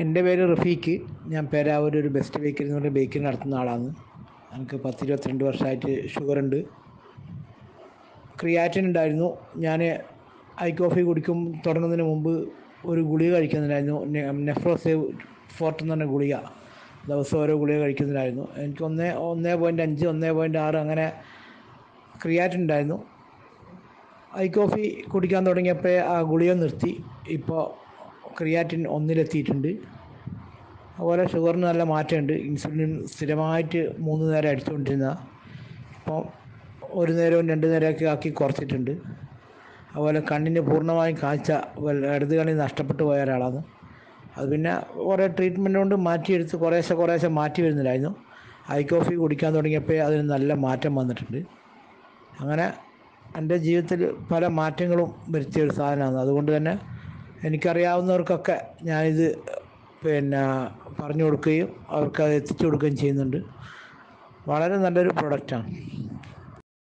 എൻ്റെ പേര് റഫീഖ്. ഞാൻ പേരാവൂർ ഒരു ബെസ്റ്റ് ബേക്കറി എന്ന് പറഞ്ഞ ബേക്കറി നടത്തുന്ന ആളാണ്. എനിക്ക് 10-22 വർഷമായിട്ട് ഷുഗറുണ്ട്, ക്രിയാറ്റിൻ ഉണ്ടായിരുന്നു. ഞാൻ ഐ കോഫി തുടങ്ങുന്നതിന് മുമ്പ് ഒരു ഗുളിക കഴിക്കുന്നുണ്ടായിരുന്നു, നെഫ്രോസേവ് ഫോർട്ട് എന്ന് പറഞ്ഞ ഗുളിക. ദിവസം ഓരോ ഗുളിക കഴിക്കുന്നുണ്ടായിരുന്നു. എനിക്ക് 1.5 1.6 അങ്ങനെ ക്രിയാറ്റിൻ ഉണ്ടായിരുന്നു. ഐ കോഫി കുടിക്കാൻ തുടങ്ങിയപ്പോൾ ആ ഗുളിക നിർത്തി. ഇപ്പോൾ ക്രിയാറ്റിൻ 1-ലെത്തിയിട്ടുണ്ട്. അതുപോലെ ഷുഗറിന് നല്ല മാറ്റമുണ്ട്. ഇൻസുലിൻ സ്ഥിരമായിട്ട് 3 നേരം അടിച്ചുകൊണ്ടിരുന്ന ഇപ്പോൾ 1 നേരവും 2 നേരമൊക്കെ ആക്കി കുറച്ചിട്ടുണ്ട്. അതുപോലെ കണ്ണിന് പൂർണ്ണമായും കാഴ്ച ഇടത് കണ്ണിൽ നഷ്ടപ്പെട്ടു പോയ ഒരാളാണ്. അത് പിന്നെ കുറേ ട്രീറ്റ്മെൻറ്റ് കൊണ്ട് മാറ്റിയെടുത്ത് കുറേശ്ശെ മാറ്റി വരുന്നില്ലായിരുന്നു. ഐ കോഫി കുടിക്കാൻ തുടങ്ങിയപ്പോൾ അതിന് നല്ല മാറ്റം വന്നിട്ടുണ്ട്. അങ്ങനെ എൻ്റെ ജീവിതത്തിൽ പല മാറ്റങ്ങളും വരുത്തിയൊരു സാധനമാണ്. അതുകൊണ്ട് തന്നെ എനിക്കറിയാവുന്നവർക്കൊക്കെ ഞാനിത് പറഞ്ഞു കൊടുക്കുകയും അവർക്ക് അത് എത്തിച്ചു കൊടുക്കുകയും ചെയ്യുന്നുണ്ട്. വളരെ നല്ലൊരു പ്രൊഡക്റ്റാണ്.